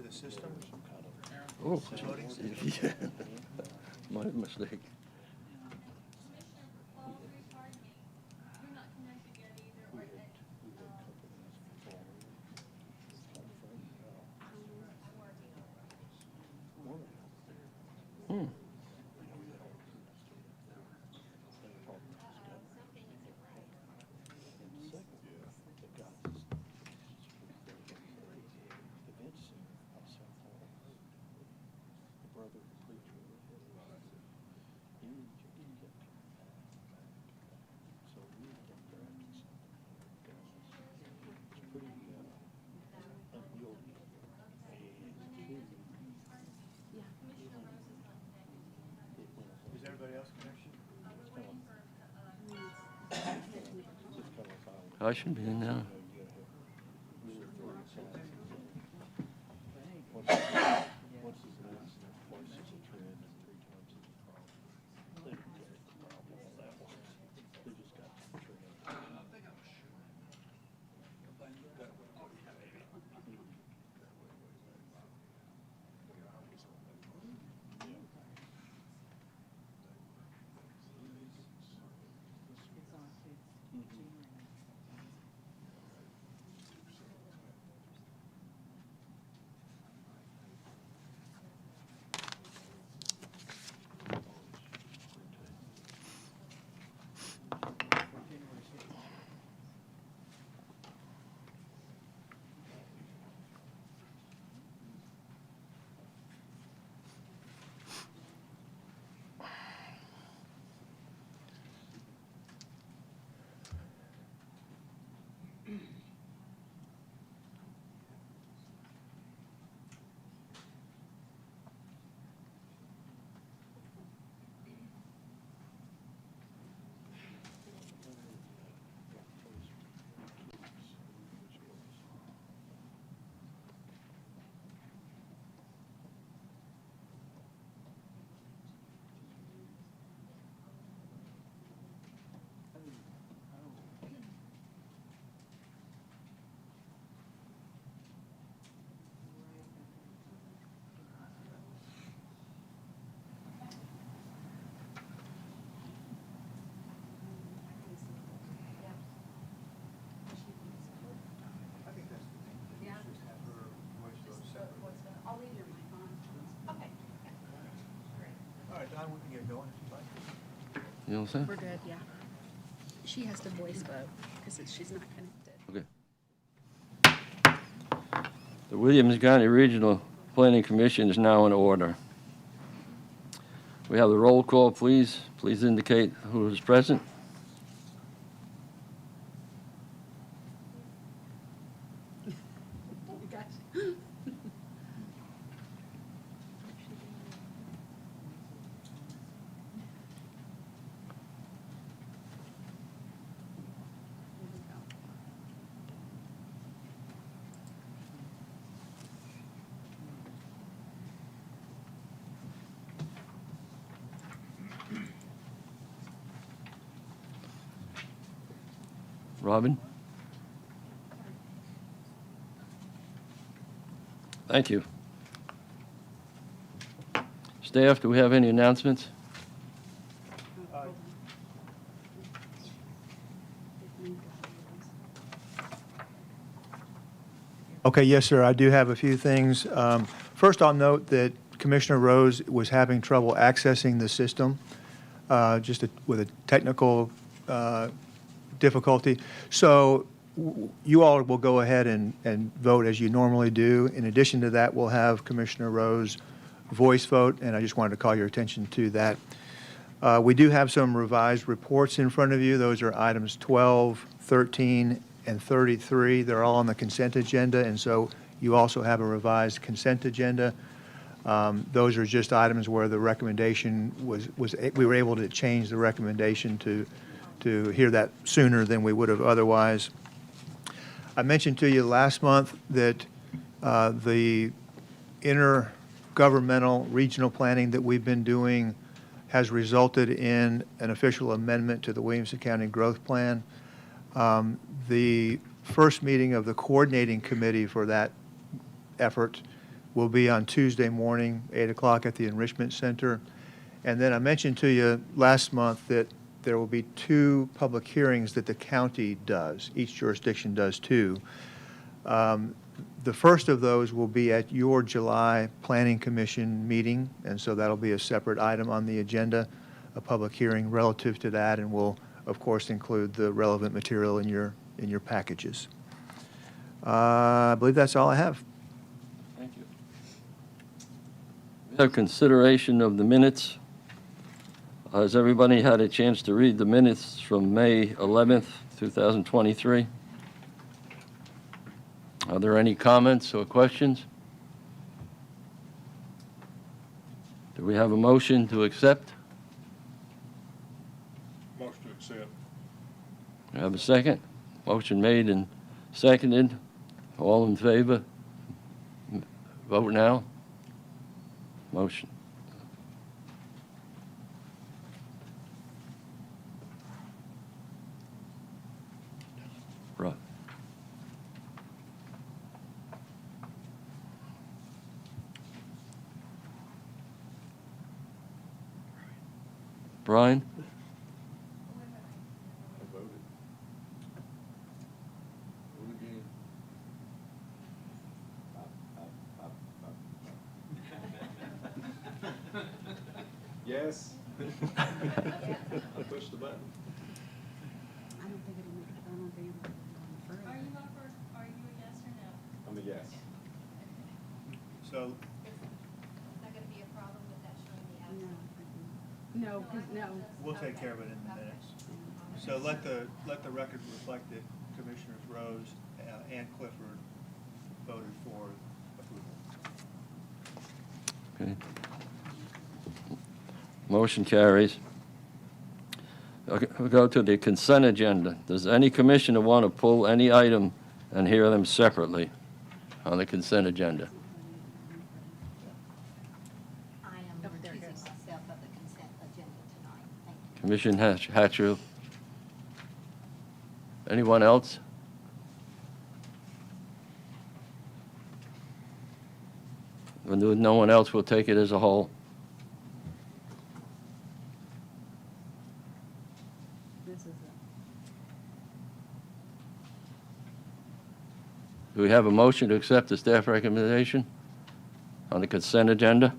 the system. Oh, yeah. My mistake. Hmm. Is everybody else connection? I should be in now. All right, Don, we can get going if you'd like. You know what I'm We're saying? good, yeah. She has to voice vote because she's not connected. Okay. The Williamson County Regional Planning Commission is now in order. We have the roll call, please. Please indicate who is present. Robin? Thank you. Staff, do we have any announcements? Okay, yes, sir. I do have a few things. First, I'll note that Commissioner Rose was having trouble accessing the system, with a technical difficulty. So you all will go ahead and vote as you normally do. In addition to that, we'll have Commissioner Rose voice vote, and I just wanted to call your attention to that. We do have some revised reports in front of you. Those are items 12, 13, and 33. They're all on the consent agenda, and so you also have a revised consent agenda. Those are just items where the recommendation we were able to change the recommendation to hear that sooner than we would have otherwise. I mentioned to you last month that the intergovernmental regional planning that we've been doing has resulted in an official amendment to the Williamson County Growth Plan. The first meeting of the coordinating committee for that effort will be on Tuesday morning, 8 o'clock at the Enrichment Center. And then I mentioned to you last month that there will be 2 public hearings that the county does. Each jurisdiction does 2. The first of those will be at your July Planning Commission meeting, and so that'll be a separate item on the agenda, a public hearing relative to that, and we'll, of course, include the relevant material in your packages. I believe that's all I have. Thank you. We have consideration of the minutes. Has everybody had a chance to read the minutes from May 11th, 2023? Are there any comments or questions? Do we have a motion to accept? Motion to accept. We have a second? Motion made and seconded. All in favor? Vote now. Motion. Right. Brian? I voted. Yes. I pushed the button. I don't think it'll make, I don't think it'll go Are further. you up for, are you a yes or no? I'm a yes. So, Is that gonna be a problem with that showing the No, absence? no, because, no. we'll take care of it in the minutes. So let the record reflect that Commissioners Rose and Clifford voted for approval. Okay. Motion carries. Okay, we'll go to the consent agenda. Does any commissioner want to pull any item and hear them separately on the consent agenda? I am recusing myself of the consent agenda tonight. Thank you. Commissioner Hatchell? Anyone else? When there's no one else, we'll take it as a whole. This is it. Do we have a motion to accept the staff recommendation on the consent agenda?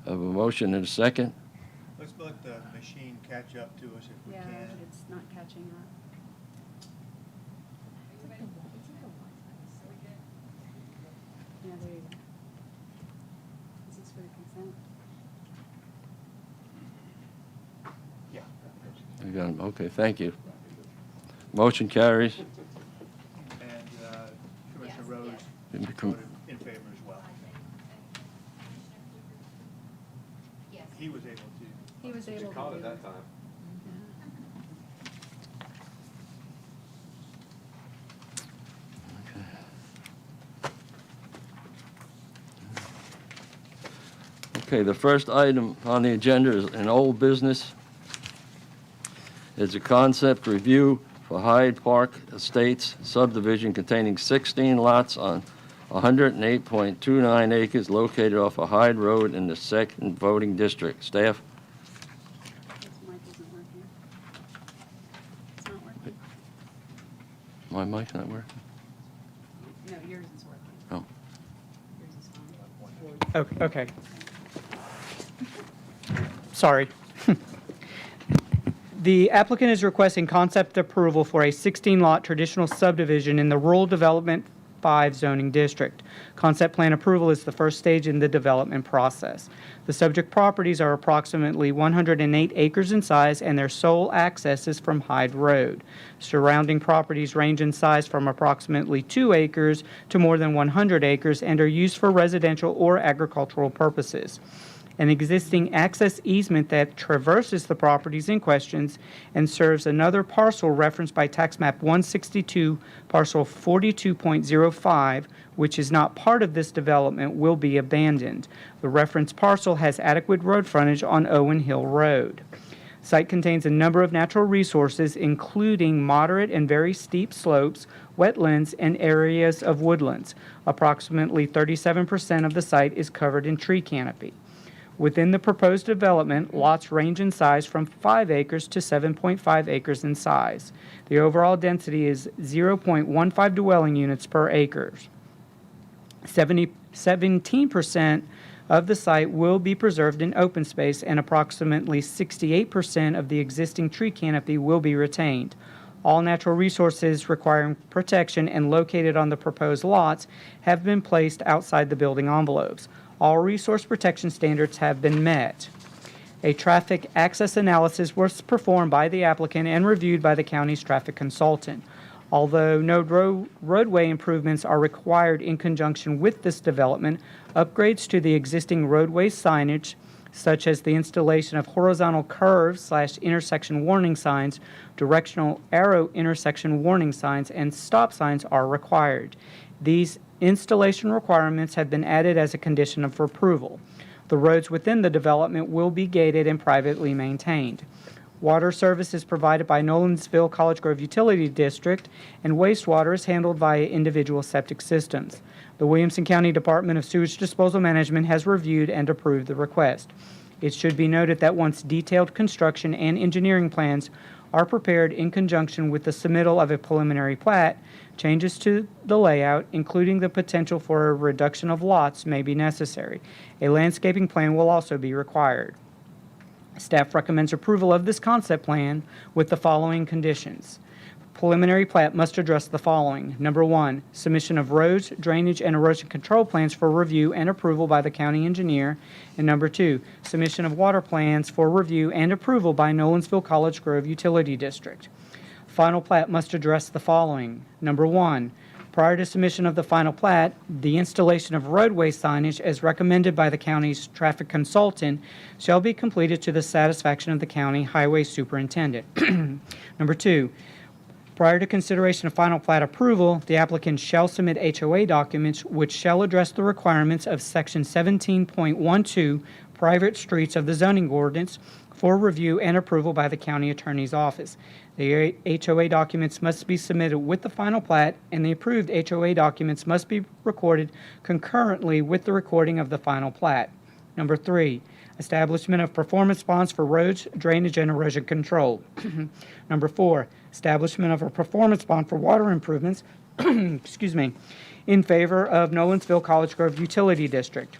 I have a motion and a second. Let's let the machine catch up to us if we Yeah, can. it's not catching up. Yeah, there you go. Is this for the consent? Yeah. You got it. Okay, thank you. Motion carries. And Commissioner Yes, Rose yes. voted in favor as well. Yes. He was able to. He was able to You caught do it that time. Okay, the first item on the agenda is an old business. It's a concept review for Hyde Park Estates subdivision containing 16 lots on 108.29 acres located off of Hyde Road in the 2nd voting district. Staff? This mic isn't working. It's not working? My mic's not working? No, yours is working. Oh. Yours is fine. Okay. Sorry. The applicant is requesting concept approval for a 16-lot traditional subdivision in the Rural Development 5 zoning district. Concept plan approval is the first stage in the development process. The subject properties are approximately 108 acres in size, and their sole access is from Hyde Road. Surrounding properties range in size from approximately 2 acres to more than 100 acres and are used for residential or agricultural purposes. An existing access easement that traverses the properties in questions and serves another parcel referenced by tax map 162, parcel 42.05, which is not part of this development, will be abandoned. The reference parcel has adequate road frontage on Owen Hill Road. Site contains a number of natural resources, including moderate and very steep slopes, wetlands, and areas of woodlands. Approximately 37% of the site is covered in tree canopy. Within the proposed development, lots range in size from 5 acres to 7.5 acres in size. The overall density is 0.15 dwelling units per acre. 17% of the site will be preserved in open space, and approximately 68% of the existing tree canopy will be retained. All natural resources requiring protection and located on the proposed lots have been placed outside the building envelopes. All resource protection standards have been met. A traffic access analysis was performed by the applicant and reviewed by the county's traffic consultant. Although no roadway improvements are required in conjunction with this development, upgrades to the existing roadway signage, such as the installation of horizontal curve/intersection warning signs, directional arrow intersection warning signs, and stop signs are required. These installation requirements have been added as a condition of approval. The roads within the development will be gated and privately maintained. Water service is provided by Nolensville College Grove Utility District, and wastewater is handled via individual septic systems. The Williamson County Department of Sewage Disposal Management has reviewed and approved the request. It should be noted that once detailed construction and engineering plans are prepared in conjunction with the submittal of a preliminary plat, changes to the layout, including the potential for a reduction of lots, may be necessary. A landscaping plan will also be required. Staff recommends approval of this concept plan with the following conditions. Preliminary plat must address the following. Number 1, submission of roads, drainage, and erosion control plans for review and approval by the county engineer. And number 2, submission of water plans for review and approval by Nolensville College Grove Utility District. Final plat must address the following. Number 1, prior to submission of the final plat, the installation of roadway signage as recommended by the county's traffic consultant shall be completed to the satisfaction of the county highway superintendent. Number 2, prior to consideration of final plat approval, the applicant shall submit HOA documents which shall address the requirements of Section 17.12, private streets of the zoning ordinance, for review and approval by the county attorney's office. The HOA documents must be submitted with the final plat, and the approved HOA documents must be recorded concurrently with the recording of the final plat. Number 3, establishment of performance bonds for roads, drainage, and erosion control. Number 4, establishment of a performance bond for water improvements, in favor of Nolensville College Grove Utility District.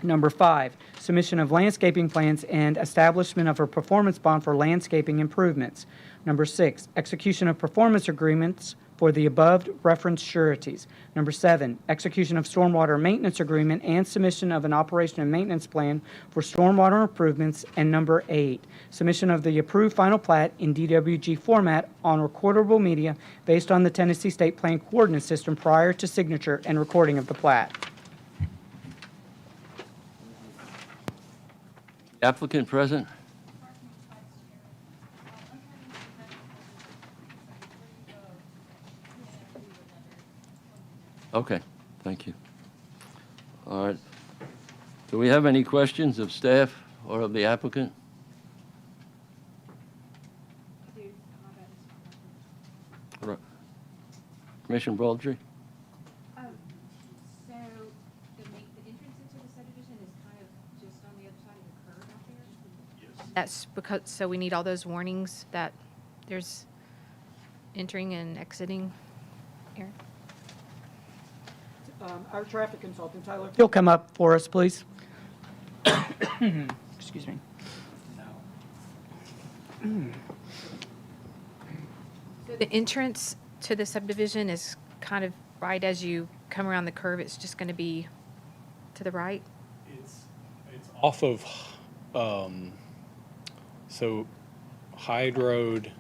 Number 5, submission of landscaping plans and establishment of a performance bond for landscaping improvements. Number 6, execution of performance agreements for the above referenced sureties. Number 7, execution of stormwater maintenance agreement and submission of an operation and maintenance plan for stormwater improvements. And number 8, submission of the approved final plat in DWG format on recordable media based on the Tennessee State Plan Coordinate System prior to signature and recording of the plat. Applicant present? Okay, thank you. All right. Do we have any questions of staff or of the applicant? Right. Commissioner Baldry? So the entrance into the subdivision is kind of just on the other side of the curve out there? That's because, so we need all those warnings that there's entering and exiting here. Our traffic consultant, Tyler. He'll come up for us, please. Excuse me. So the entrance to the subdivision is kind of right as you come around the curve, it's just going to be to the right? It's off of, so Hyde Road,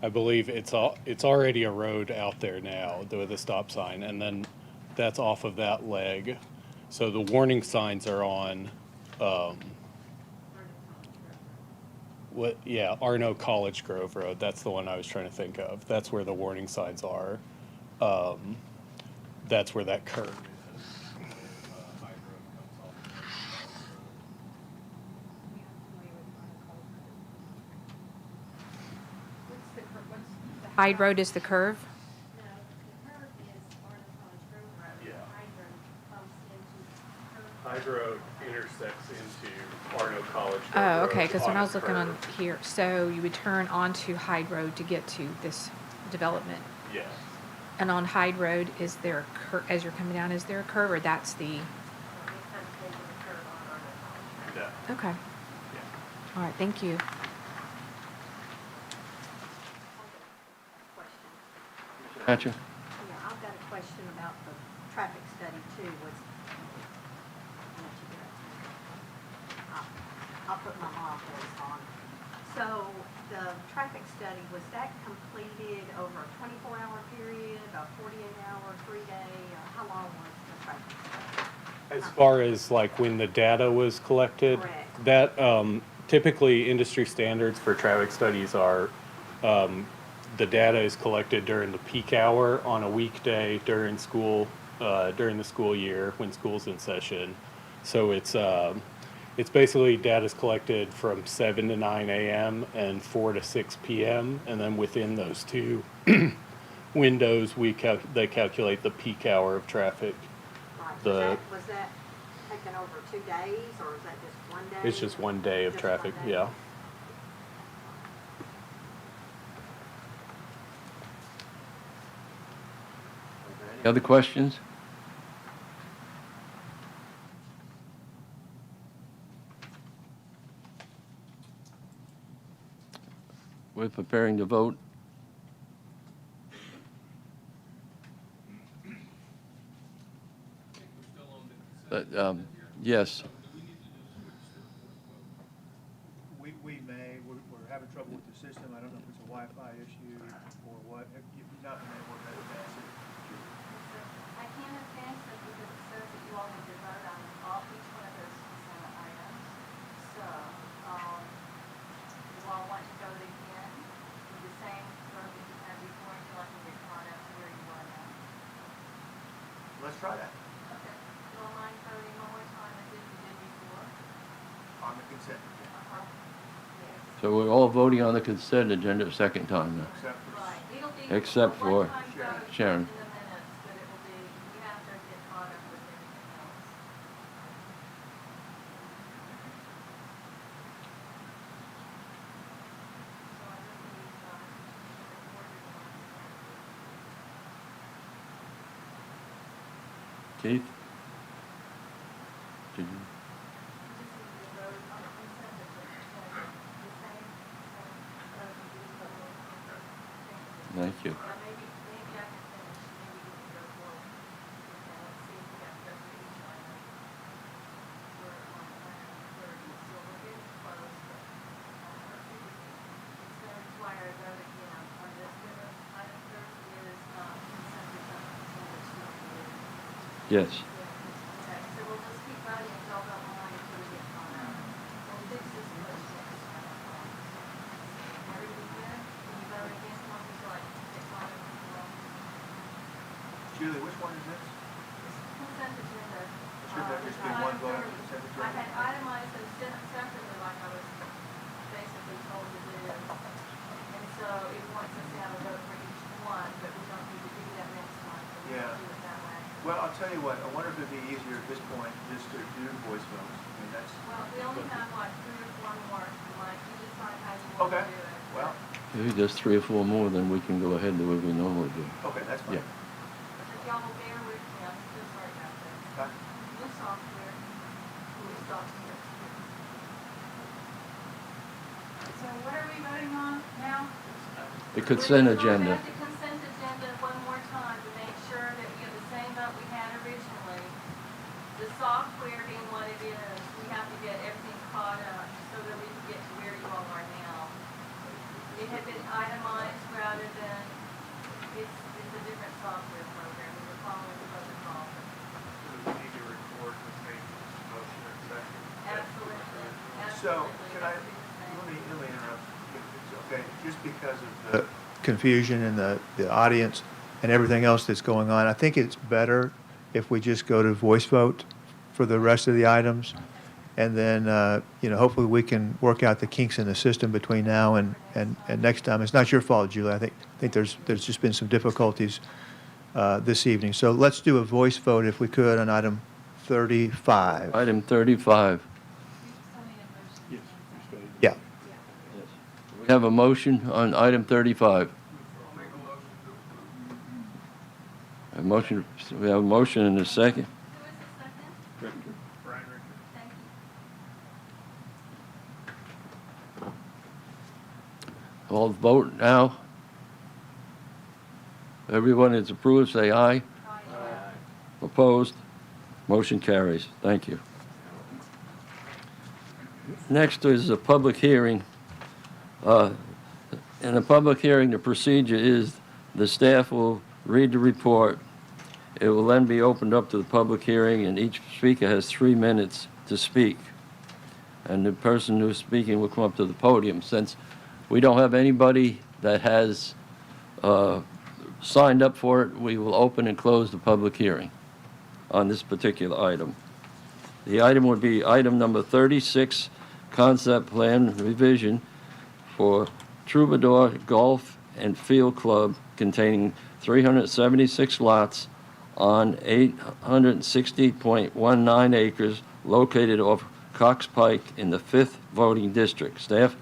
I believe it's already a road out there now with a stop sign, and then that's off of that leg. So the warning signs are on, Arno College Grove Road. That's the one I was trying to think of. That's where the warning signs are. That's where that curve is. Hyde Road comes off. Hyde Road is the curve? No, the curve is Arnold College Grove Road. Yeah. Hyde Road comes into curve. Hyde Road intersects into Arno College. Oh, okay, because when I was looking on here, so you would turn onto Hyde Road to get to this development. Yes. And on Hyde Road, is there a as you're coming down, is there a curve, or that's the, It comes into the curve on Arnold College. Yeah. okay. Yeah. All right, thank you. Question. Gotcha. Yeah, I've got a question about the traffic study too, was, I'll let you do it. I'll put my mom voice on. So the traffic study, was that completed over a 24-hour period, a 48-hour, 3-day, how long was the traffic study? As far as like when the data was collected, Correct. that typically industry standards for traffic studies are the data is collected during the peak hour on a weekday during school during the school year when school's in session. So it's basically data's collected from 7 to 9 a.m. and 4 to 6 p.m. and then within those two windows they calculate the peak hour of traffic. Right, The- was that taken over 2 days, or is that just 1 day? It's just one day of Just traffic, 1 day? yeah. Any other questions? We're preparing to vote. Yes. We may, we're having trouble with the system. I don't know if it's a Wi-Fi issue or what. If you've not been able to advance it. I can't advance it because it says that you all need to vote on each one of those consent items. So, you all want to vote again with the same vote that you had before until I can get caught up to where you are now? Let's try that Okay. You don't mind voting one more time as if you did before? on the consent. Yes. So we're all voting on the consent agenda a second time now. Except for Right. It'll be Except a for one-time vote Sharon. in the minutes, but it will be, you have to get caught up with everything else. So I just need, Keith? Did you? Thank you. Maybe I can finish, maybe you can go forward. Okay, let's see if we have to go through each item. We're on item 30, so we're getting close, but, it's going to require a vote again on this. Item 30 is, consent agenda, so it's not really. Yes. Okay, so we'll just keep voting until the line until we get caught up. We'll fix this first next time. Everybody good? Can you vote against one until I get caught up as well? Julie, which one is this? Consent agenda. Should there just be Item one vote on 30. consent I agenda? had itemized those separately like I was basically told to do. And so it wants us to have a vote for each one, but we don't need to do that next time. So we Yeah. can do it that way. Well, I'll tell you what, I wonder if it'd be easier at this point just to do voice votes. I mean, that's, Well, we only have like 3 or 4 more, so like you decide how you want okay, to do it. well, If there's 3 or 4 more, then we can go ahead the way we normally do. okay, that's fine. Yeah. If y'all will bear with me, I'm still sorry about this. Okay. New software, new software. So what are we voting on now? The consent We're gonna agenda. go back to consent agenda one more time to make sure that we have the same vote we had originally. The software being what it is, we have to get everything caught up so that we can get to where you all are now. It had been itemized rather than, it's a different software program. We were following the budget policy. We need to record the same motion and second. Absolutely. So, Absolutely. can I, Has to be the same. let me interrupt. If it's okay, just because of the confusion and the audience and everything else that's going on, I think it's better if we just go to voice vote for the rest of the items. And then, hopefully we can work out the kinks in the system between now and next time. It's not your fault, Julie. I think there's just been some difficulties this evening. So let's do a voice vote, if we could, on item 35. Item 35. Yeah. We have a motion on item 35. A motion, we have a motion and a second. Who is the second? Brian Richards. Thank you. All vote now. Everyone is approved, say aye. Opposed? Motion carries. Thank you. Next is a public hearing. In a public hearing, the procedure is the staff will read the report. It will then be opened up to the public hearing, and each speaker has 3 minutes to speak. And the person who's speaking will come up to the podium. Since we don't have anybody that has signed up for it, we will open and close the public hearing on this particular item. The item would be item number 36, concept plan revision for Troubadour Golf and Field Club containing 376 lots on 860.19 acres located off Cox Pike in the 5th voting district. Staff?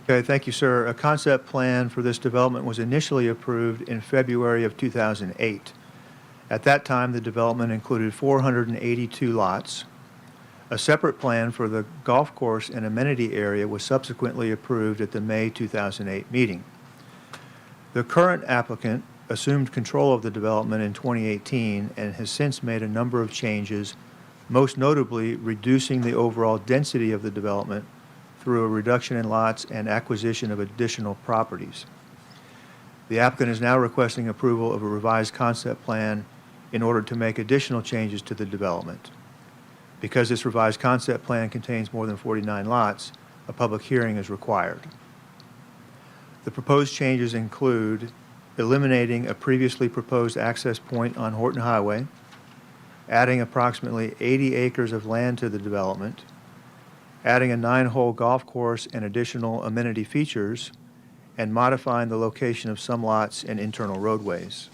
Okay, thank you, sir. A concept plan for this development was initially approved in February of 2008. At that time, the development included 482 lots. A separate plan for the golf course and amenity area was subsequently approved at the May 2008 meeting. The current applicant assumed control of the development in 2018 and has since made a number of changes, most notably reducing the overall density of the development through a reduction in lots and acquisition of additional properties. The applicant is now requesting approval of a revised concept plan in order to make additional changes to the development. Because this revised concept plan contains more than 49 lots, a public hearing is required. The proposed changes include eliminating a previously proposed access point on Horton Highway, adding approximately 80 acres of land to the development, adding a 9-hole golf course and additional amenity features, and modifying the location of some lots and internal roadways.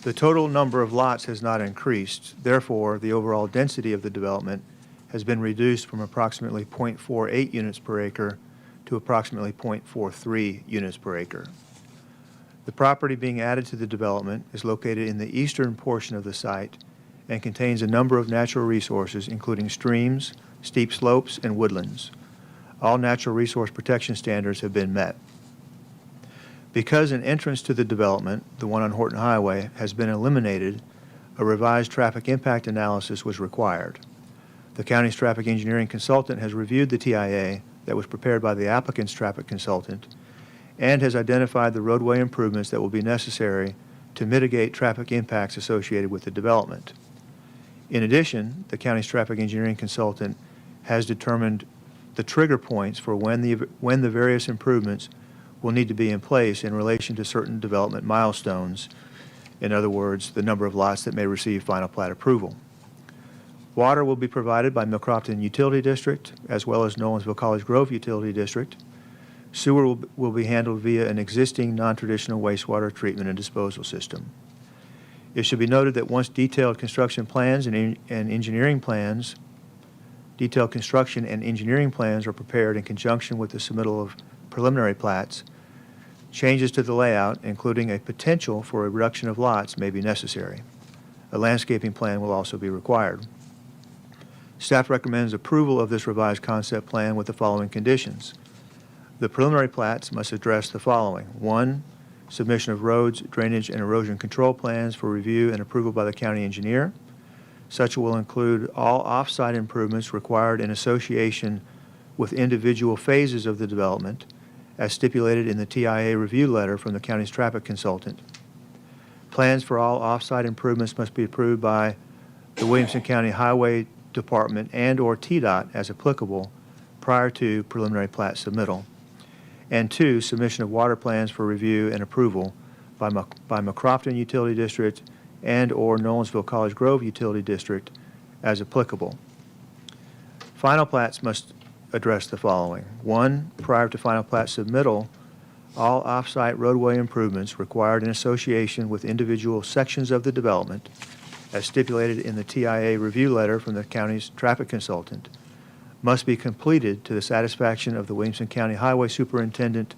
The total number of lots has not increased. Therefore, the overall density of the development has been reduced from approximately 0.48 units per acre to approximately 0.43 units per acre. The property being added to the development is located in the eastern portion of the site and contains a number of natural resources, including streams, steep slopes, and woodlands. All natural resource protection standards have been met. Because an entrance to the development, the one on Horton Highway, has been eliminated, a revised traffic impact analysis was required. The county's traffic engineering consultant has reviewed the TIA that was prepared by the applicant's traffic consultant and has identified the roadway improvements that will be necessary to mitigate traffic impacts associated with the development. In addition, the county's traffic engineering consultant has determined the trigger points for when the various improvements will need to be in place in relation to certain development milestones. In other words, the number of lots that may receive final plat approval. Water will be provided by Millcrofton Utility District as well as Nolensville College Grove Utility District. Sewer will be handled via an existing non-traditional wastewater treatment and disposal system. It should be noted that once detailed construction plans and engineering plans are prepared in conjunction with the submittal of preliminary plats, changes to the layout, including a potential for a reduction of lots, may be necessary. A landscaping plan will also be required. Staff recommends approval of this revised concept plan with the following conditions. The preliminary plats must address the following. 1, submission of roads, drainage, and erosion control plans for review and approval by the county engineer. Such will include all off-site improvements required in association with individual phases of the development, as stipulated in the TIA review letter from the county's traffic consultant. Plans for all off-site improvements must be approved by the Williamson County Highway Department and/or TDOT as applicable prior to preliminary plat submittal. And 2, submission of water plans for review and approval by Millcrofton Utility District and/or Nolensville College Grove Utility District as applicable. Final plats must address the following. 1, prior to final plat submittal, all off-site roadway improvements required in association with individual sections of the development, as stipulated in the TIA review letter from the county's traffic consultant, must be completed to the satisfaction of the Williamson County Highway Superintendent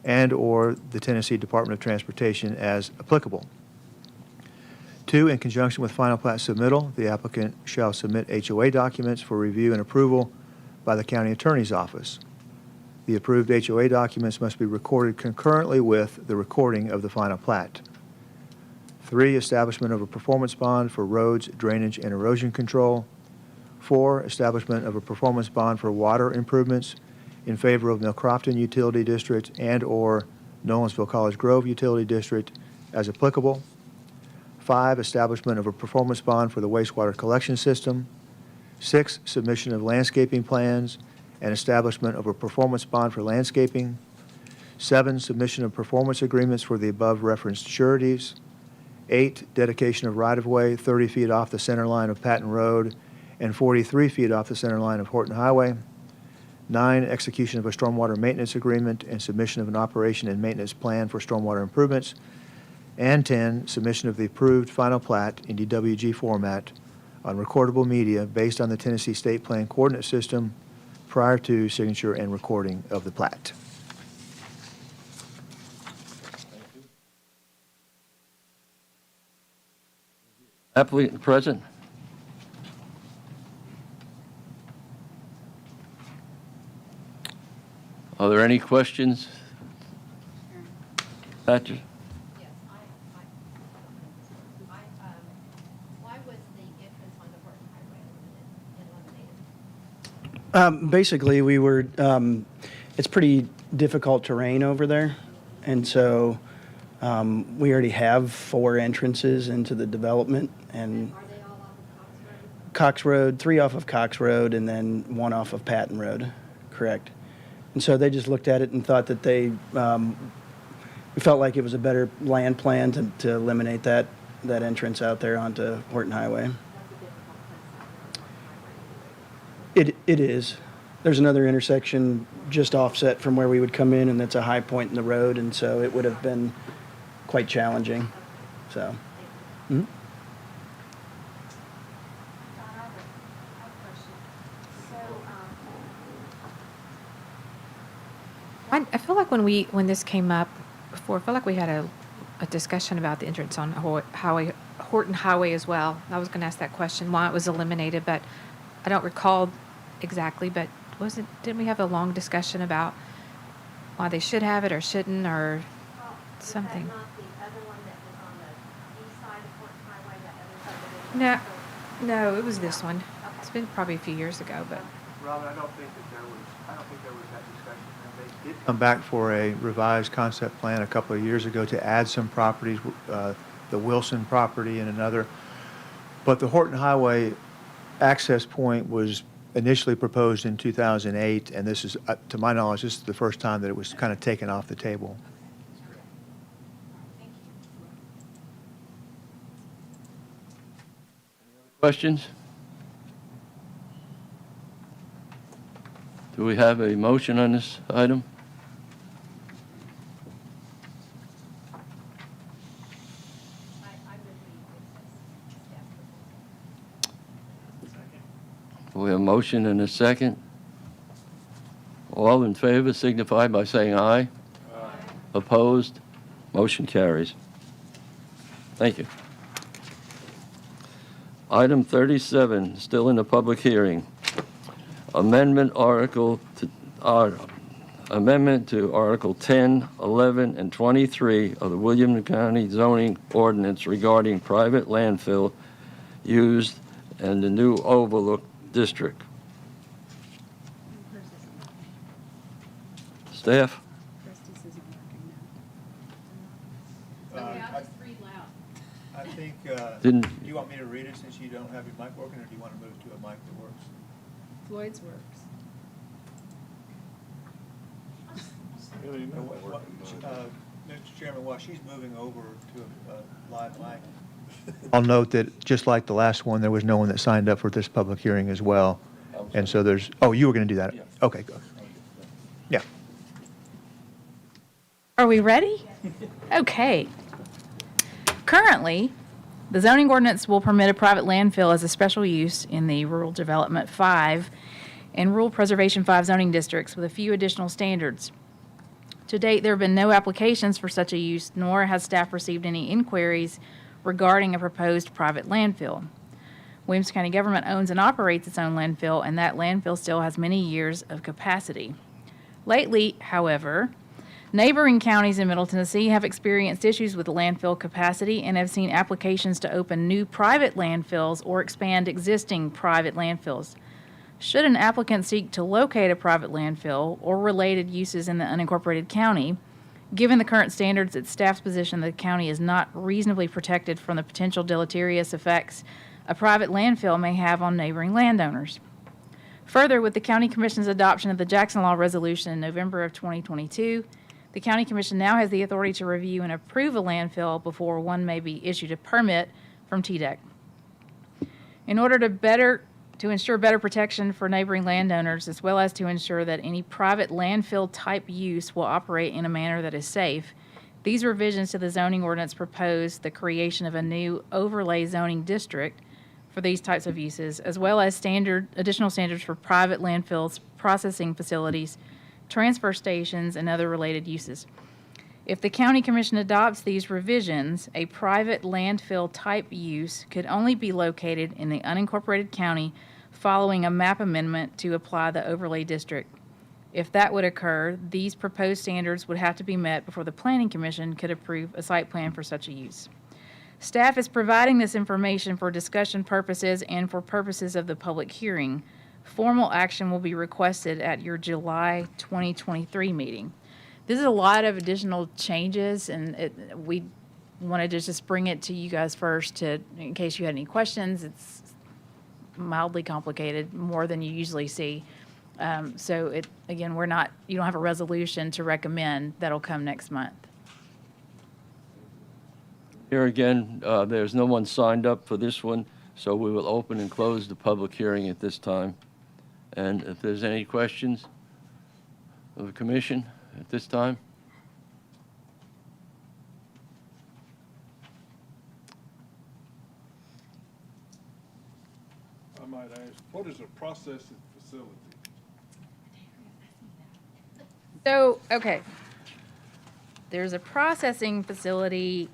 and/or the Tennessee Department of Transportation as applicable. 2, in conjunction with final plat submittal, the applicant shall submit HOA documents for review and approval by the county attorney's office. The approved HOA documents must be recorded concurrently with the recording of the final plat. 3, establishment of a performance bond for roads, drainage, and erosion control. 4, establishment of a performance bond for water improvements in favor of Millcrofton Utility District and/or Nolensville College Grove Utility District as applicable. 5, establishment of a performance bond for the wastewater collection system. 6, submission of landscaping plans and establishment of a performance bond for landscaping. 7, submission of performance agreements for the above referenced sureties. 8, dedication of right-of-way 30 feet off the center line of Patton Road and 43 feet off the center line of Horton Highway. 9, execution of a stormwater maintenance agreement and submission of an operation and maintenance plan for stormwater improvements. And 10, submission of the approved final plat in DWG format on recordable media based on the Tennessee State Plan Coordinate System prior to signature and recording of the plat. Applicant present? Are there any questions? Patrick? Yes, why was the entrance on the Horton Highway eliminated? Basically, we were, it's pretty difficult terrain over there. And so we already have 4 entrances into the development. And Are they all off of Cox Road, 3 off of Cox Road, and then 1 off of Patton Road. Correct. And so they just looked at it and thought that we felt like it was a better land plan to eliminate that entrance out there onto Horton Highway. It is. There's another intersection just offset from where we would come in, and that's a high point in the road, and so it would have been quite challenging. So, Don, I have a question. So, I feel like when this came up before, I feel like we had a discussion about the entrance on Horton Highway as well. I was going to ask that question, why it was eliminated, but I don't recall exactly, but didn't we have a long discussion about why they should have it or shouldn't or something? Was that not the other one that was on the east side of Horton Highway, that other subdivision? No, it was this one. It's been probably a few years ago, but. Robin, I don't think there was that discussion. And they did come back for a revised concept plan a couple of years ago to add some properties, the Wilson property and another. But the Horton Highway access point was initially proposed in 2008, and this is, to my knowledge, this is the first time that it was kind of taken off the table. Questions? Do we have a motion on this item? I would leave it as staff proposal. We have a motion and a second. All in favor signify by saying aye. Aye. Opposed? Motion carries. Thank you. Item 37, still in the public hearing. Amendment to Article 10, 11, and 23 of the Williamson County zoning ordinance regarding private landfill used in the new overlook district. Staff? Okay, I'll just read loud. I think, Didn't- do you want me to read it since you don't have your mic working, or do you want to move to a mic that works? Floyd's works. Mr. Chairman, while she's moving over to a live mic, I'll note that, just like the last one, there was no one that signed up for this public hearing as well. And so there's, oh, you were going to do that? Yeah. Okay, good. Yeah. Are we ready? Okay. Currently, the zoning ordinance will permit a private landfill as a special use in the Rural Development 5 and Rural Preservation 5 zoning districts with a few additional standards. To date, there have been no applications for such a use, nor has staff received any inquiries regarding a proposed private landfill. Williamson County government owns and operates its own landfill, and that landfill still has many years of capacity. Lately, however, neighboring counties in Middle Tennessee have experienced issues with landfill capacity and have seen applications to open new private landfills or expand existing private landfills. Should an applicant seek to locate a private landfill or related uses in the unincorporated county, given the current standards, it's staff's position that the county is not reasonably protected from the potential deleterious effects a private landfill may have on neighboring landowners. Further, with the County Commission's adoption of the Jackson Law Resolution in November of 2022, the County Commission now has the authority to review and approve a landfill before one may be issued a permit from TDEC. In order to ensure better protection for neighboring landowners, as well as to ensure that any private landfill type use will operate in a manner that is safe, these revisions to the zoning ordinance propose the creation of a new overlay zoning district for these types of uses, as well as additional standards for private landfills, processing facilities, transfer stations, and other related uses. If the County Commission adopts these revisions, a private landfill type use could only be located in the unincorporated county following a map amendment to apply the overlay district. If that would occur, these proposed standards would have to be met before the Planning Commission could approve a site plan for such a use. Staff is providing this information for discussion purposes and for purposes of the public hearing. Formal action will be requested at your July 2023 meeting. This is a lot of additional changes, and we wanted to just bring it to you guys first in case you had any questions. It's mildly complicated, more than you usually see. So again, you don't have a resolution to recommend. That'll come next month. Here again, there's no one signed up for this one, so we will open and close the public hearing at this time. And if there's any questions of the commission at this time? I might ask, what is a processing facility? So, okay. There's a processing facility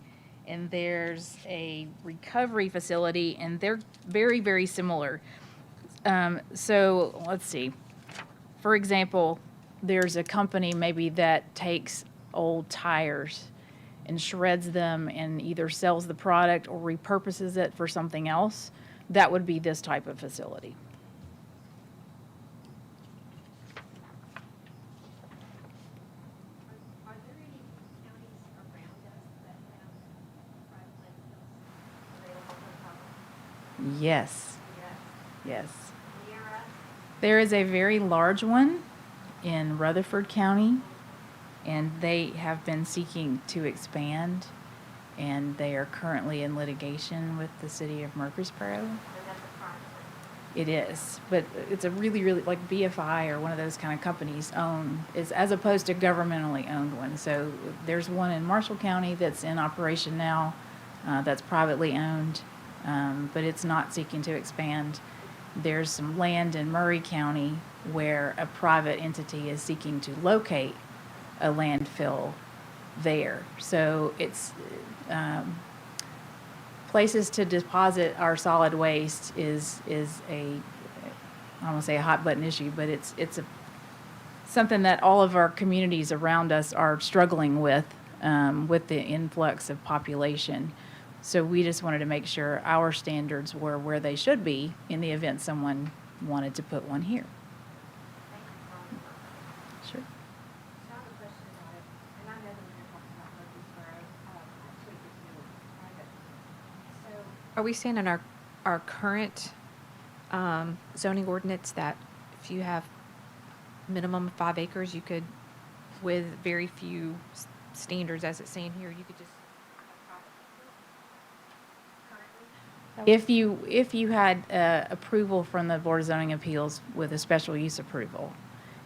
and there's a recovery facility, and they're very, very similar. So let's see. For example, there's a company maybe that takes old tires and shreds them and either sells the product or repurposes it for something else. That would be this type of facility. Are there any counties around us that have private landfills available for the public? Yes, Yes. yes. Near us? There is a very large one in Rutherford County, and they have been seeking to expand, and they are currently in litigation with the city of Murfreesboro. And that's a private one. It is, but it's a really, really, like BFI or one of those kind of companies as opposed to governmentally owned one. So there's one in Marshall County that's in operation now, that's privately owned, but it's not seeking to expand. There's some land in Murray County where a private entity is seeking to locate a landfill there. So it's places to deposit our solid waste is I don't want to say a hot button issue, but it's something that all of our communities around us are struggling with the influx of population. So we just wanted to make sure our standards were where they should be in the event someone wanted to put one here. Thank you for all your work. Sure. So I have a question about it, and I know that we were talking about Murfreesboro, actually it's really private. So, Are we saying in our current zoning ordinance that if you have minimum of 5 acres, you could, with very few standards as it's saying here, you could just have private landfill? Current If you had approval from the Board of Zoning Appeals with a special use approval,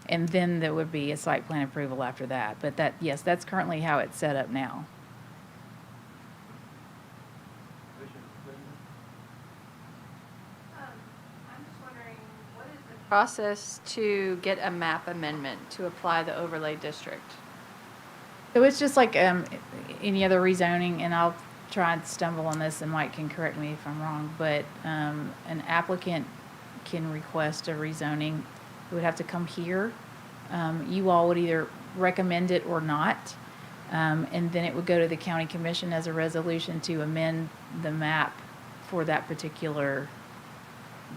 and then there would be a site plan approval after that. But that, yes, that's currently how it's set up now. I'm just wondering, what is the Process to get a map amendment to apply the overlay district. So it's just like any other rezoning, and I'll try and stumble on this, and Mike can correct me if I'm wrong, but an applicant can request a rezoning. It would have to come here. You all would either recommend it or not, and then it would go to the county commission as a resolution to amend the map for that particular,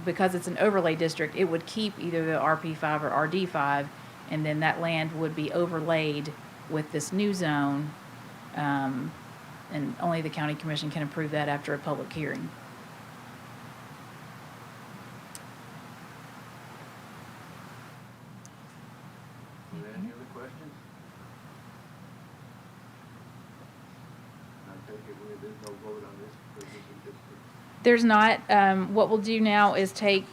because it's an overlay district, it would keep either the RP5 or RD5, and then that land would be overlaid with this new zone, and only the county commission can approve that after a public hearing. Any other questions? I take it there's no vote on this because this is just. There's not. What we'll do now is take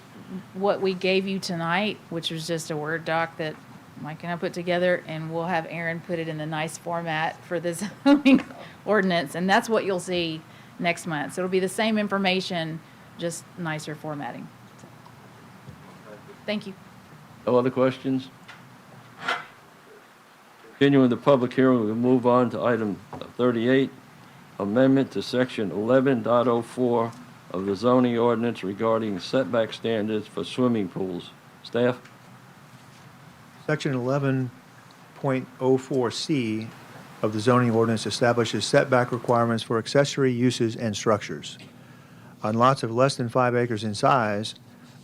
what we gave you tonight, which was just a Word doc that Mike and I put together, and we'll have Aaron put it in the nice format for the zoning ordinance, and that's what you'll see next month. So it'll be the same information, just nicer formatting. Thank you. No other questions? Continuing the public hearing, we'll move on to item 38, amendment to section 11.04 of the zoning ordinance regarding setback standards for swimming pools. Staff? Section 11.04C of the zoning ordinance establishes setback requirements for accessory uses and structures. On lots of less than 5 acres in size,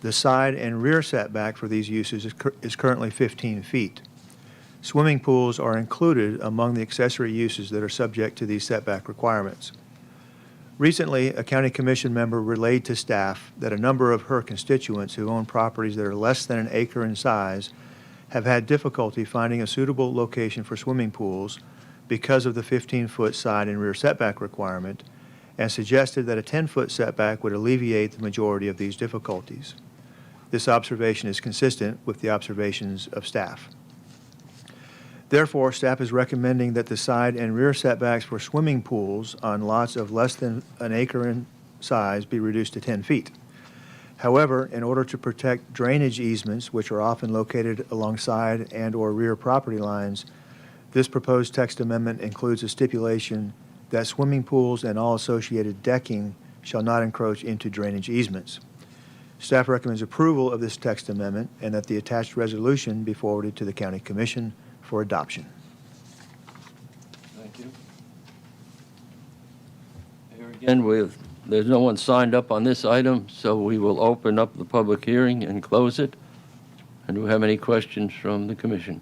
the side and rear setback for these uses is currently 15 feet. Swimming pools are included among the accessory uses that are subject to these setback requirements. Recently, a county commission member relayed to staff that a number of her constituents who own properties that are less than an acre in size have had difficulty finding a suitable location for swimming pools because of the 15-foot side and rear setback requirement, and suggested that a 10-foot setback would alleviate the majority of these difficulties. This observation is consistent with the observations of staff. Therefore, staff is recommending that the side and rear setbacks for swimming pools on lots of less than an acre in size be reduced to 10 feet. However, in order to protect drainage easements, which are often located alongside and/or rear property lines, this proposed text amendment includes a stipulation that swimming pools and all associated decking shall not encroach into drainage easements. Staff recommends approval of this text amendment and that the attached resolution be forwarded to the County Commission for adoption. Thank you. Here again, there's no one signed up on this item, so we will open up the public hearing and close it. And do we have any questions from the commission?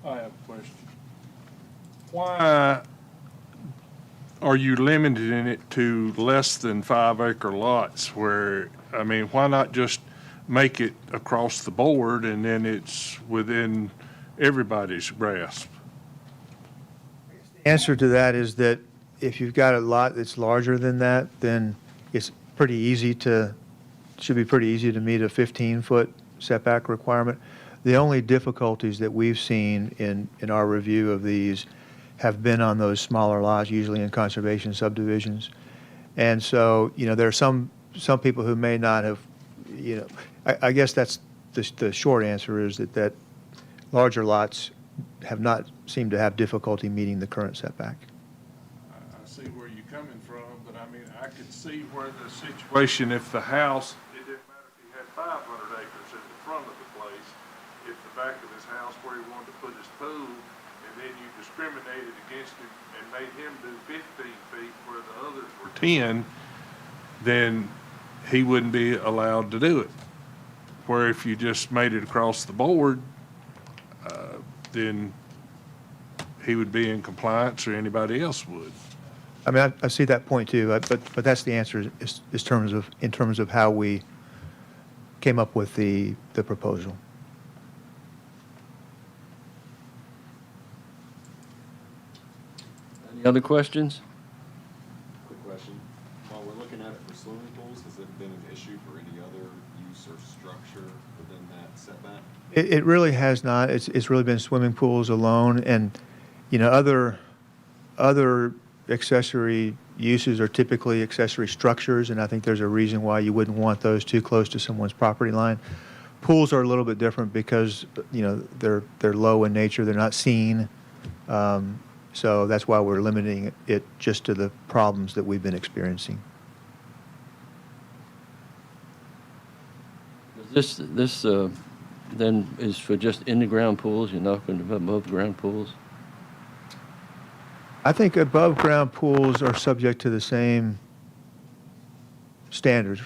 I have a question. Why are you limiting it to less than 5 acre lots where, I mean, why not just make it across the board and then it's within everybody's grasp? The answer to that is that if you've got a lot that's larger than that, then it's pretty easy to, should be pretty easy to meet a 15-foot setback requirement. The only difficulties that we've seen in our review of these have been on those smaller lots, usually in conservation subdivisions. And so, there are some people who may not have, I guess that's the short answer is that larger lots have not seemed to have difficulty meeting the current setback. I see where you're coming from, but I mean, I could see where the situation, if the house, it didn't matter if he had 500 acres in the front of the place, if the back of his house where he wanted to put his pool, and then you discriminated against him and made him do 15 feet where the others were 10, then he wouldn't be allowed to do it. Where if you just made it across the board, then he would be in compliance or anybody else would. I mean, I see that point too, but that's the answer in terms of how we came up with the proposal. Any other questions? Quick question. swimming pools? Has it been an issue for any other use or structure within that setback? It really has not. It's really been swimming pools alone, and, you know, other accessory uses are typically accessory structures, and I think there's a reason why you wouldn't want those too close to someone's property line. Pools are a little bit different because, you know, they're low in nature, they're not seen, so that's why we're limiting it just to the problems that we've been experiencing. This then is for just in-the-ground pools, you're not going to have above-ground pools? I think above-ground pools are subject to the same standards.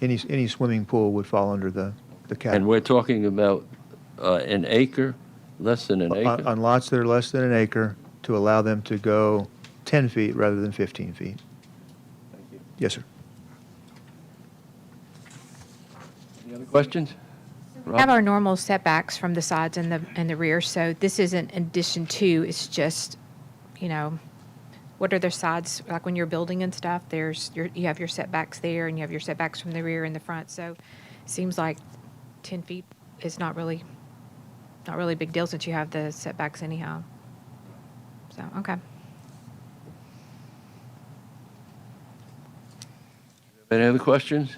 Any swimming pool would fall under the And category. we're talking about an acre, less than an acre? On lots that are less than an acre, to allow them to go 10 feet rather than 15 feet. Thank you. Yes, sir. Any other questions? We have our normal setbacks from the sides and the rear, so this isn't in addition to, it's just, you know, what are their sides, like when you're building and stuff, you have your setbacks there, and you have your setbacks from the rear and the front, so it seems like 10 feet is not really a big deal since you have the setbacks anyhow. So, okay. Any other questions?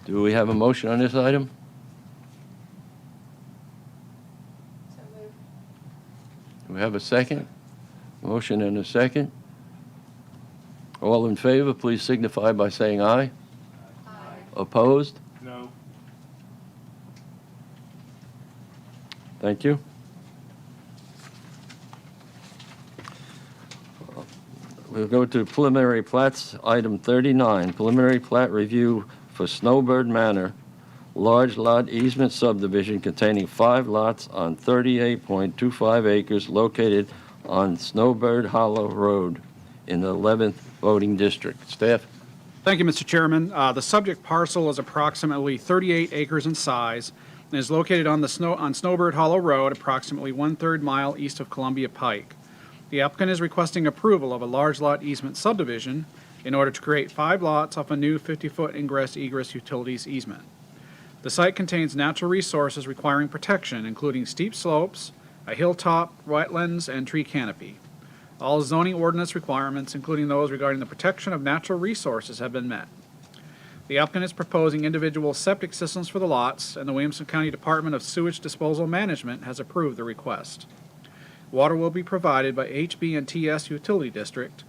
Do we have a motion on this item? Do we have a second? Motion and a second. All in favor, please signify by saying aye. Aye. Opposed? No. Thank you. We'll go to preliminary plats, item 39, preliminary plat review for Snowbird Manor, large lot easement subdivision containing 5 lots on 38.25 acres located on Snowbird Hollow Road in the 11th voting district. Staff? Thank you, Mr. Chairman. The subject parcel is approximately 38 acres in size and is located on Snowbird Hollow Road, approximately 1/3 mile east of Columbia Pike. The applicant is requesting approval of a large lot easement subdivision in order to create 5 lots off a new 50-foot ingress-egress utilities easement. The site contains natural resources requiring protection, including steep slopes, a hilltop, wetlands, and tree canopy. All zoning ordinance requirements, including those regarding the protection of natural resources, have been met. The applicant is proposing individual septic systems for the lots, and the Williamson County Department of Sewage Disposal Management has approved the request. Water will be provided by HB and TS Utility District.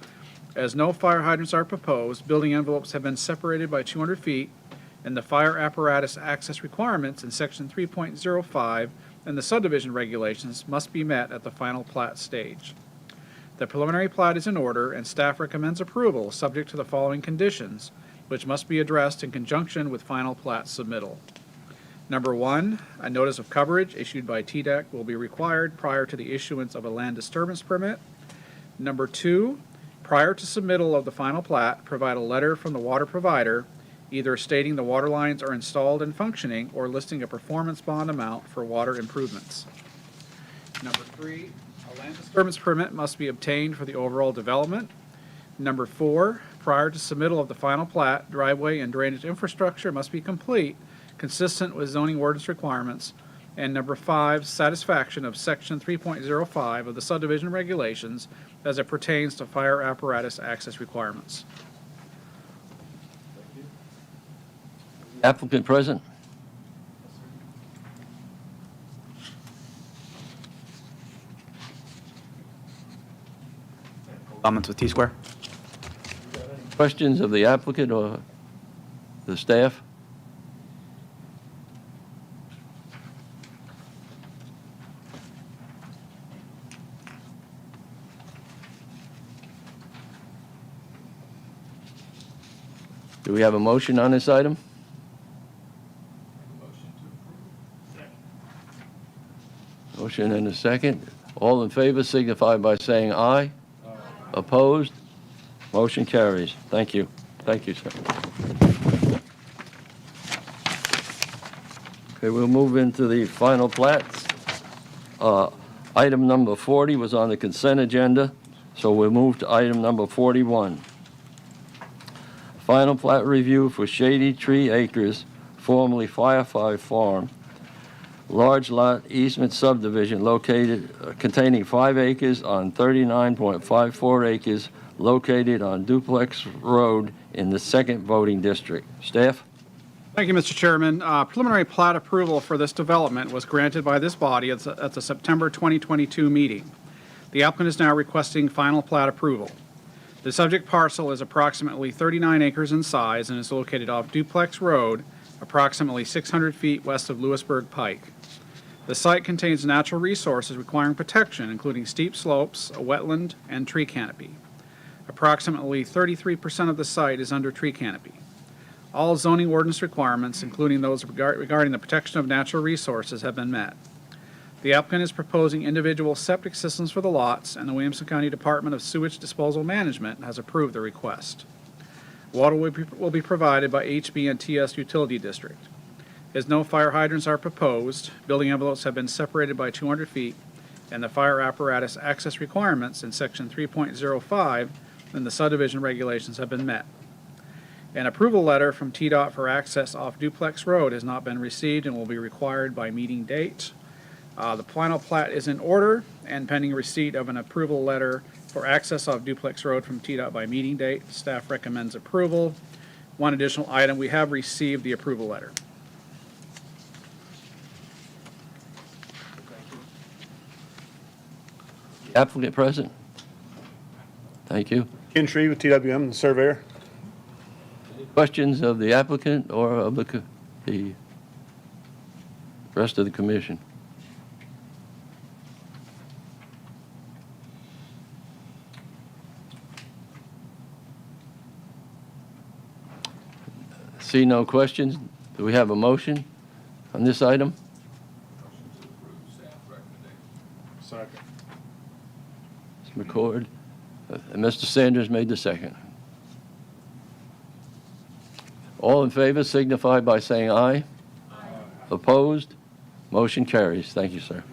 As no fire hydrants are proposed, building envelopes have been separated by 200 feet, and the fire apparatus access requirements in Section 3.05 and the subdivision regulations must be met at the final plat stage. The preliminary plat is in order, and staff recommends approval subject to the following conditions, which must be addressed in conjunction with final plat submittal. Number 1, a notice of coverage issued by TDEC will be required prior to the issuance of a land disturbance permit. Number 2, prior to submittal of the final plat, provide a letter from the water provider, either stating the water lines are installed and functioning or listing a performance bond amount for water improvements. Number 3, a land disturbance permit must be obtained for the overall development. Number 4, prior to submittal of the final plat, driveway and drainage infrastructure must be complete, consistent with zoning ordinance requirements. And number 5, satisfaction of Section 3.05 of the subdivision regulations as it pertains to fire apparatus access requirements. Applicant present? Comments with T-Square? Questions of the applicant or the staff? Do we have a motion on this item? Motion and a second. All in favor signify by saying aye. Aye. Opposed? Motion carries. Thank you. Thank you, sir. Okay, we'll move into the final plats. Item number 40 was on the consent agenda, so we'll move to item number 41. Final plat review for Shady Tree Acres, formerly Firefly Farm, large lot easement subdivision located, containing 5 acres on 39.54 acres located on Duplex Road in the 2nd voting district. Staff? Thank you, Mr. Chairman. Preliminary plat approval for this development was granted by this body at the September 2022 meeting. The applicant is now requesting final plat approval. The subject parcel is approximately 39 acres in size and is located off Duplex Road, approximately 600 feet west of Lewisburg Pike. The site contains natural resources requiring protection, including steep slopes, a wetland, and tree canopy. Approximately 33% of the site is under tree canopy. All zoning ordinance requirements, including those regarding the protection of natural resources, have been met. The applicant is proposing individual septic systems for the lots, and the Williamson County Department of Sewage Disposal Management has approved the request. Water will be provided by HB and TS Utility District. As no fire hydrants are proposed, building envelopes have been separated by 200 feet, and the fire apparatus access requirements in Section 3.05 in the subdivision regulations have been met. An approval letter from TDOT for access off Duplex Road has not been received and will be required by meeting date. The final plat is in order, and pending receipt of an approval letter for access off Duplex Road from TDOT by meeting date, staff recommends approval. One additional item, we have received the approval letter. Applicant present? Thank you. Ken Tree with TWM, the surveyor. Questions of the applicant or of the rest of the commission? See no questions. Do we have a motion on this item? Second. Mr. McCord. And Mr. Sanders made the second. All in favor signify by saying aye. Aye. Opposed? Motion carries. Thank you, sir.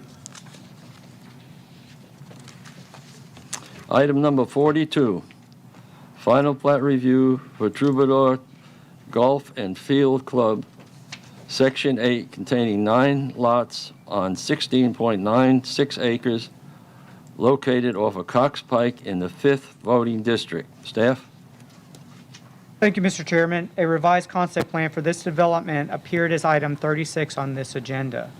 Item number 42, final plat review for Troubadour Golf and Field Club, Section 8, containing 9 lots on 16.96 acres, located off of Cox Pike in the 5th voting district. Staff? Thank you, Mr. Chairman. A revised concept plan for this development appeared as item 36 on this agenda.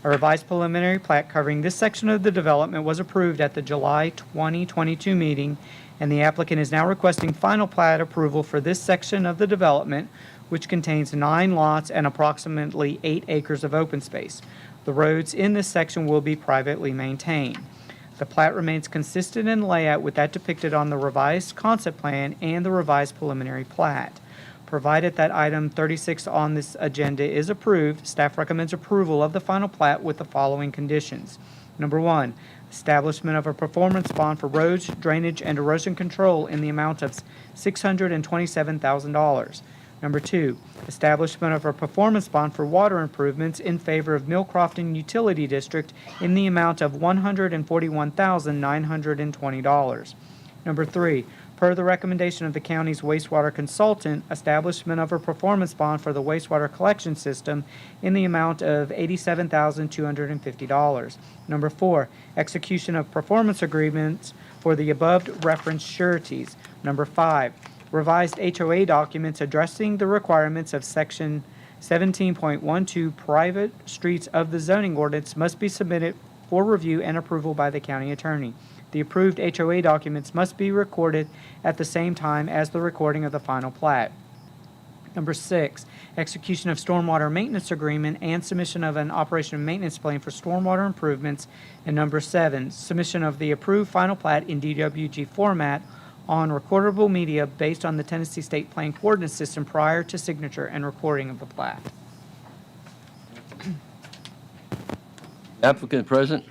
A revised preliminary plat covering this section of the development was approved at the July 2022 meeting, and the applicant is now requesting final plat approval for this section of the development, which contains 9 lots and approximately 8 acres of open space. The roads in this section will be privately maintained. The plat remains consistent in layout with that depicted on the revised concept plan and the revised preliminary plat. Provided that item 36 on this agenda is approved, staff recommends approval of the final plat with the following conditions. Number 1, establishment of a performance bond for roads, drainage, and erosion control in the amount of $627,000. Number 2, establishment of a performance bond for water improvements in favor of Mill Crofton Utility District in the amount of $141,920. Number 3, per the recommendation of the county's wastewater consultant, establishment of a performance bond for the wastewater collection system in the amount of $87,250. Number 4, execution of performance agreements for the above referenced sureties. Number 5, revised HOA documents addressing the requirements of Section 17.12 private streets of the zoning ordinance must be submitted for review and approval by the county attorney. The approved HOA documents must be recorded at the same time as the recording of the final plat. Number 6, execution of stormwater maintenance agreement and submission of an operation and maintenance plan for stormwater improvements. And number 7, submission of the approved final plat in DWG format on recordable media based on the Tennessee State Plan Coordinate System prior to signature and recording of the plat. Applicant present?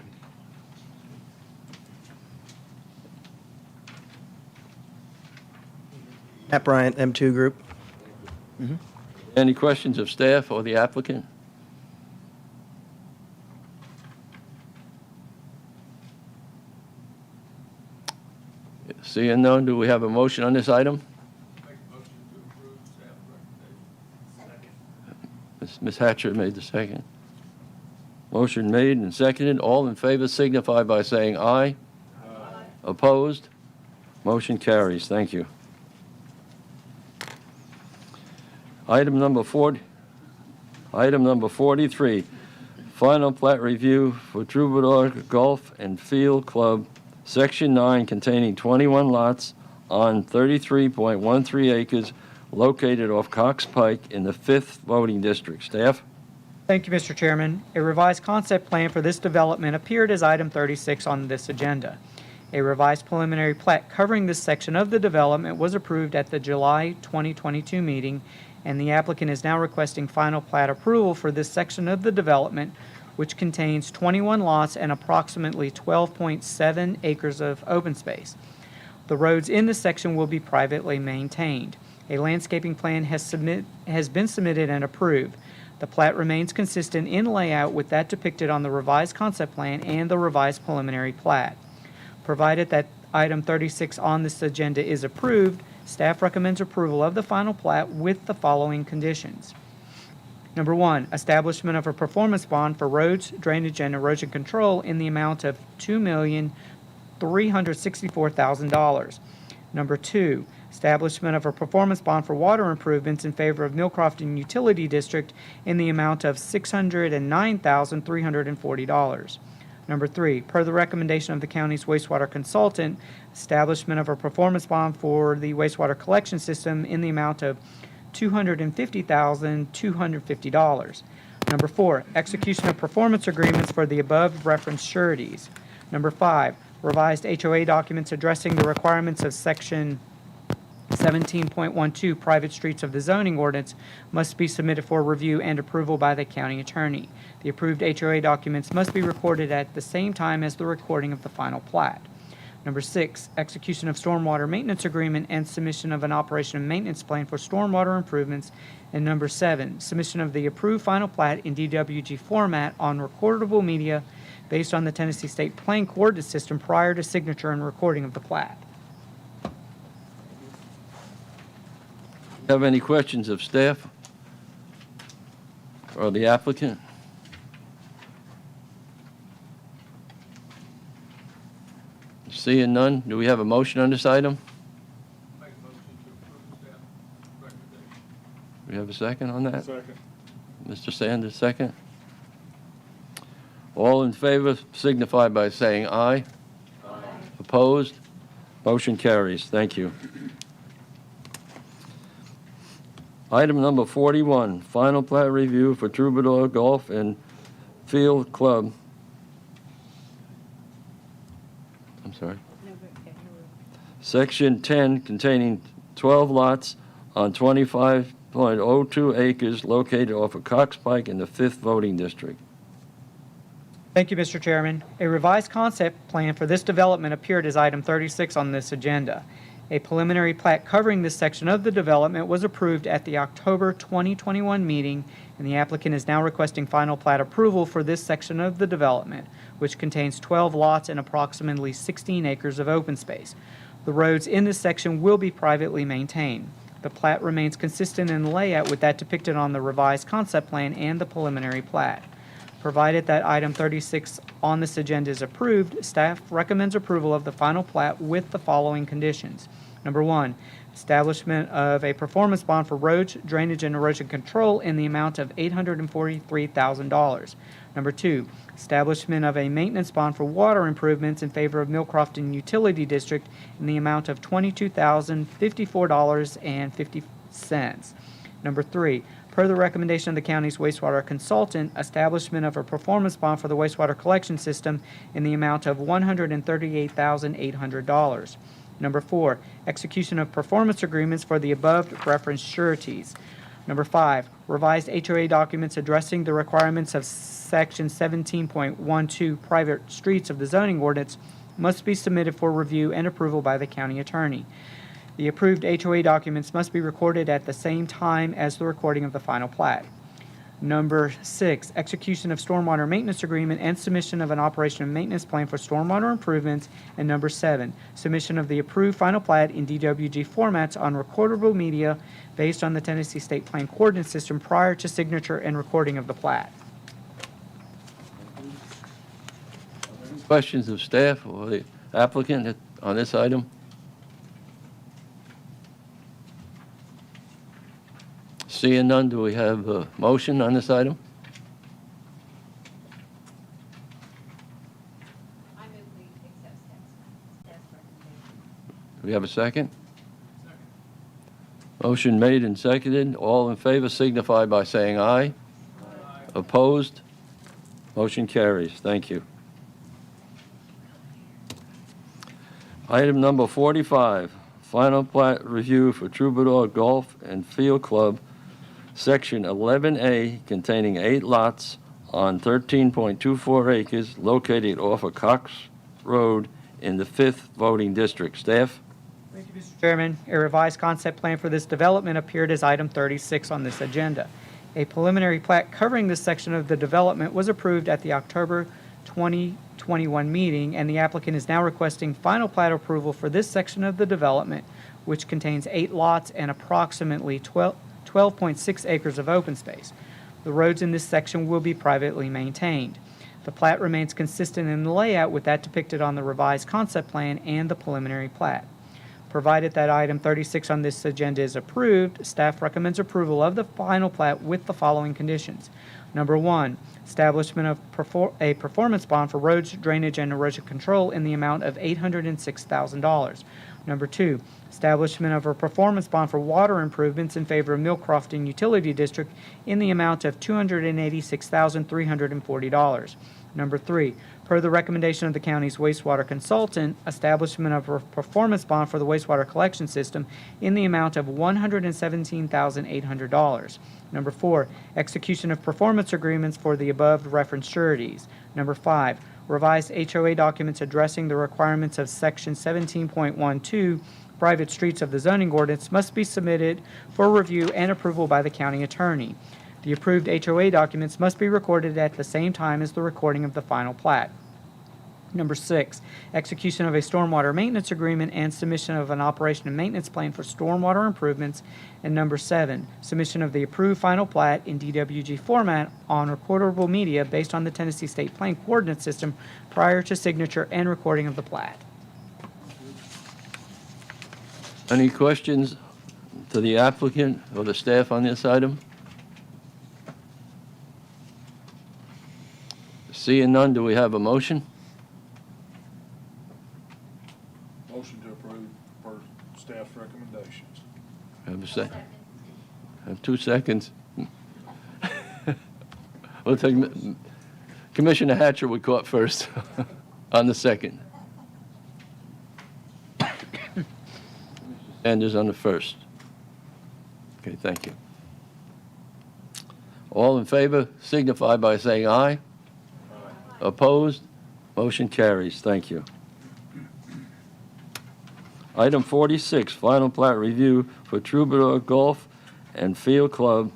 Matt Bryant, M2 Group. Any questions of staff or the applicant? Seeing none, do we have a motion on this item? Ms. Hatcher made the second. Motion made and seconded. All in favor signify by saying aye. Aye. Opposed? Motion carries. Thank you. Item number 43, final plat review for Troubadour Golf and Field Club, Section 9, containing 21 lots on 33.13 acres located off Cox Pike in the 5th voting district. Staff? Thank you, Mr. Chairman. A revised concept plan for this development appeared as item 36 on this agenda. A revised preliminary plat covering this section of the development was approved at the July 2022 meeting, and the applicant is now requesting final plat approval for this section of the development, which contains 21 lots and approximately 12.7 acres of open space. The roads in this section will be privately maintained. A landscaping plan has been submitted and approved. The plat remains consistent in layout with that depicted on the revised concept plan and the revised preliminary plat. Provided that item 36 on this agenda is approved, staff recommends approval of the final plat with the following conditions. Number 1, establishment of a performance bond for roads, drainage, and erosion control in the amount of $2,364,000. Number 2, establishment of a performance bond for water improvements in favor of Millcrofton Utility District in the amount of $609,340. Number 3, per the recommendation of the county's wastewater consultant, establishment of a performance bond for the wastewater collection system in the amount of $250,250. Number 4, execution of performance agreements for the above referenced sureties. Number 5, revised HOA documents addressing the requirements of Section 17.12 private streets of the zoning ordinance must be submitted for review and approval by the county attorney. The approved HOA documents must be recorded at the same time as the recording of the final plat. Number 6, execution of stormwater maintenance agreement and submission of an operation and maintenance plan for stormwater improvements. And number 7, submission of the approved final plat in DWG format on recordable media based on the Tennessee State Plane Coordinate System prior to signature and recording of the plat. Have any questions of staff or the applicant? Seeing none, do we have a motion on this item? Make a motion to approve staff recommendation. We have a second on that? Second. Mr. Sanders, second. All in favor signify by saying aye. Aye. Opposed? Motion carries. Thank you. Item number 41, final plat review for Troubadour Golf and Field Club. I'm sorry. Section 10 containing 12 lots on 25.02 acres located off of Cox Pike in the 5th voting district. Thank you, Mr. Chairman. A revised concept plan for this development appeared as item 36 on this agenda. A preliminary plat covering this section of the development was approved at the October 2021 meeting, and the applicant is now requesting final plat approval for this section of the development, which contains 12 lots and approximately 16 acres of open space. The roads in this section will be privately maintained. The plat remains consistent in layout with that depicted on the revised concept plan and the preliminary plat. Provided that item 36 on this agenda is approved, staff recommends approval of the final plat with the following conditions. Number 1, establishment of a performance bond for roads, drainage, and erosion control in the amount of $843,000. Number 2, establishment of a maintenance bond for water improvements in favor of Millcrofton Utility District in the amount of $22,054.50. Number 3, per the recommendation of the county's wastewater consultant, establishment of a performance bond for the wastewater collection system in the amount of $138,800. Number 4, execution of performance agreements for the above referenced sureties. Number 5, revised HOA documents addressing the requirements of Section 17.12 private streets of the zoning ordinance must be submitted for review and approval by the county attorney. The approved HOA documents must be recorded at the same time as the recording of the final plat. Number 6, execution of stormwater maintenance agreement and submission of an operation and maintenance plan for stormwater improvements. And number 7, submission of the approved final plat in DWG formats on recordable media based on the Tennessee State Plan Coordinate System prior to signature and recording of the plat. Questions of staff or the applicant on this item? Seeing none, do we have a motion on this item? I move we accept staff's recommendation. Do we have a second? Motion made and seconded. All in favor signify by saying aye. Opposed? Motion carries. Thank you. Item number 45, final plat review for Troubadour Golf and Field Club, Section 11A, containing 8 lots on 13.24 acres located off of Cox Road in the 5th voting district. Staff? Thank you, Mr. Chairman. A revised concept plan for this development appeared as item 36 on this agenda. A preliminary plat covering this section of the development was approved at the October 2021 meeting, and the applicant is now requesting final plat approval for this section of the development, which contains 8 lots and approximately 12.6 acres of open space. The roads in this section will be privately maintained. The plat remains consistent in the layout with that depicted on the revised concept plan and the preliminary plat. Provided that item 36 on this agenda is approved, staff recommends approval of the final plat with the following conditions. Number 1, establishment of a performance bond for roads, drainage, and erosion control in the amount of $806,000. Number 2, establishment of a performance bond for water improvements in favor of Millcrofton Utility District in the amount of $286,340. Number 3, per the recommendation of the county's wastewater consultant, establishment of a performance bond for the wastewater collection system in the amount of $117,800. Number 4, execution of performance agreements for the above referenced sureties. Number 5, revised HOA documents addressing the requirements of Section 17.12, private streets of the zoning ordinance must be submitted for review and approval by the county attorney. The approved HOA documents must be recorded at the same time as the recording of the final plat. Number 6, execution of a stormwater maintenance agreement and submission of an operation and maintenance plan for stormwater improvements. And number 7, submission of the approved final plat in DWG format on recordable media based on the Tennessee State Plan Coordinate System prior to signature and recording of the plat. Any questions to the applicant or the staff on this item? Seeing none, do we have a motion? Motion to approve per staff's recommendations. Have a second. Have 2 seconds. We'll take Commissioner Hatcher we caught first on the second. Sanders on the first. Okay, thank you. All in favor signify by saying aye. Opposed? Motion carries. Thank you. Item 46, final plat review for Troubadour Golf and Field Club,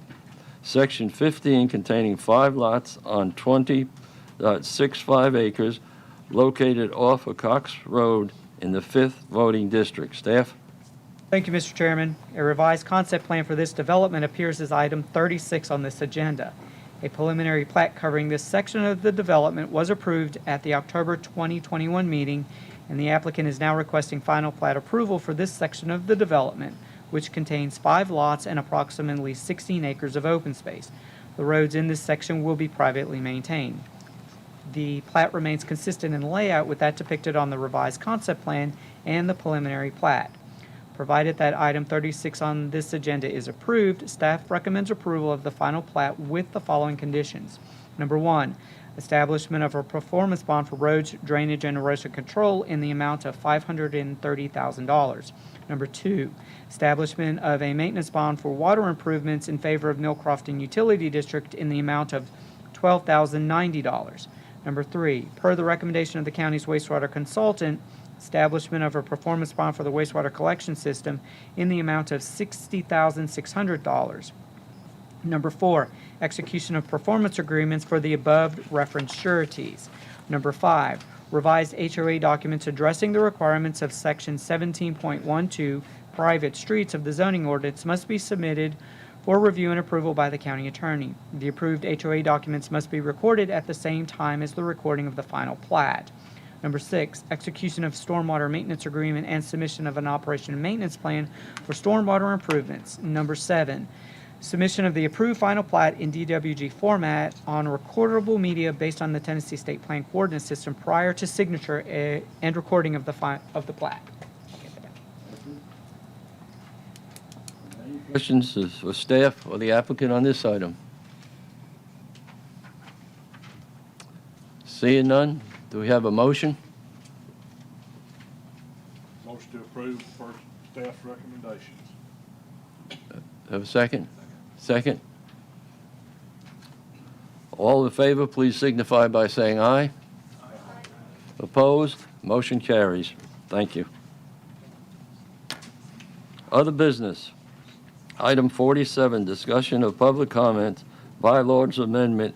Section 15, containing 5 lots on 20.65 acres located off of Cox Road in the 5th voting district. Staff? Thank you, Mr. Chairman. A revised concept plan for this development appears as item 36 on this agenda. A preliminary plat covering this section of the development was approved at the October 2021 meeting, and the applicant is now requesting final plat approval for this section of the development, which contains 5 lots and approximately 16 acres of open space. The roads in this section will be privately maintained. The plat remains consistent in layout with that depicted on the revised concept plan and the preliminary plat. Provided that item 36 on this agenda is approved, staff recommends approval of the final plat with the following conditions. Number 1, establishment of a performance bond for roads, drainage, and erosion control in the amount of $530,000. Number 2, establishment of a maintenance bond for water improvements in favor of Millcrofton Utility District in the amount of $12,090. Number 3, per the recommendation of the county's wastewater consultant, establishment of a performance bond for the wastewater collection system in the amount of $60,600. Number 4, execution of performance agreements for the above referenced sureties. Number 5, revised HOA documents addressing the requirements of Section 17.12, private streets of the zoning ordinance must be submitted for review and approval by the county attorney. The approved HOA documents must be recorded at the same time as the recording of the final plat. Number 6, execution of stormwater maintenance agreement and submission of an operation and maintenance plan for stormwater improvements. Number 7, submission of the approved final plat in DWG format on recordable media based on the Tennessee State Plan Coordinate System prior to signature and recording of the plat. Questions for staff or the applicant on this item? Seeing none, do we have a motion? Motion to approve per staff recommendations. Have a second? Second? All in favor, please signify by saying aye. Opposed? Motion carries. Thank you. Other business. Item 47, discussion of public comment, bylaws amendment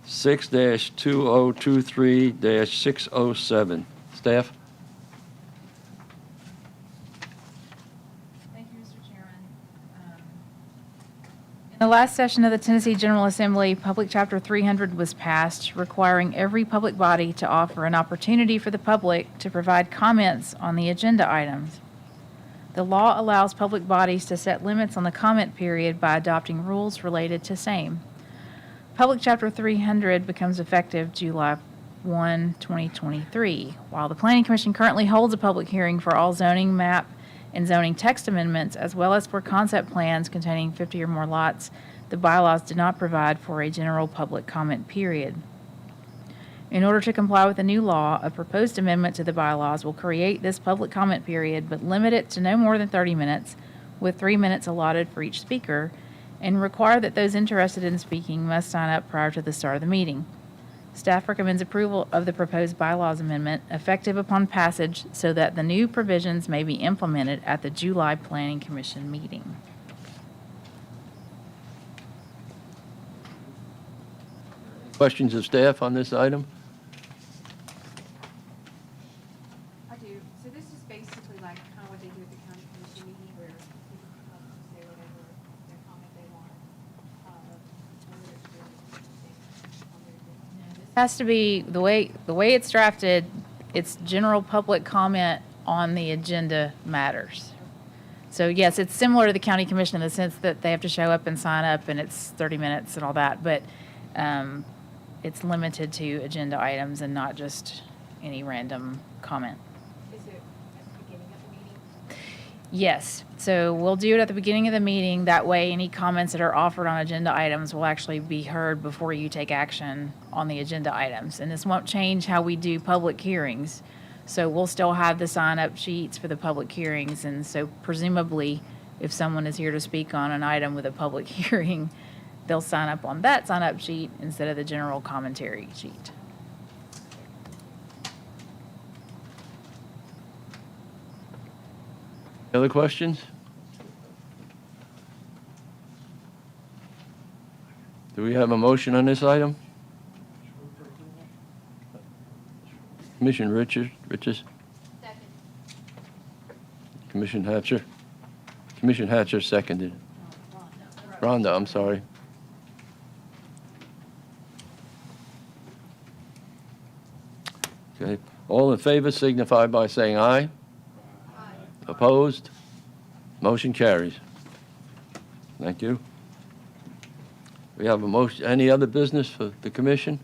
6-2023-607. Staff? Thank you, Mr. Chairman. In the last session of the Tennessee General Assembly, Public Chapter 300 was passed, requiring every public body to offer an opportunity for the public to provide comments on the agenda items. The law allows public bodies to set limits on the comment period by adopting rules related to same. Public Chapter 300 becomes effective July 1, 2023. While the Planning Commission currently holds a public hearing for all zoning map and zoning text amendments, as well as for concept plans containing 50 or more lots, the bylaws do not provide for a general public comment period. In order to comply with the new law, a proposed amendment to the bylaws will create this public comment period, but limit it to no more than 30 minutes, with 3 minutes allotted for each speaker, and require that those interested in speaking must sign up prior to the start of the meeting. Staff recommends approval of the proposed bylaws amendment effective upon passage so that the new provisions may be implemented at the July Planning Commission meeting. Questions of staff on this item? I do. So this is basically like kind of what they do at the county commission meeting where people come up and say whatever their comment they want. Whether it's really interesting on their agenda. It has to be, the way it's drafted, it's general public comment on the agenda matters. So yes, it's similar to the county commission in the sense that they have to show up and sign up and it's 30 minutes and all that, but it's limited to agenda items and not just any random comment. Is it at the beginning of the meeting? Yes, so we'll do it at the beginning of the meeting. That way, any comments that are offered on agenda items will actually be heard before you take action on the agenda items. And this won't change how we do public hearings. So we'll still have the sign-up sheets for the public hearings. And so presumably, if someone is here to speak on an item with a public hearing, they'll sign up on that sign-up sheet instead of the general commentary sheet. Other questions? Do we have a motion on this item? Commissioner Richards? Second. Commissioner Hatcher? Commissioner Hatcher seconded. Rhonda, I'm sorry. Okay, all in favor signify by saying aye. Opposed? Motion carries. Thank you. We have a motion, any other business for the commission?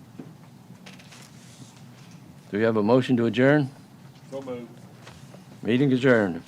Do we have a motion to adjourn? So moved. Meeting adjourned.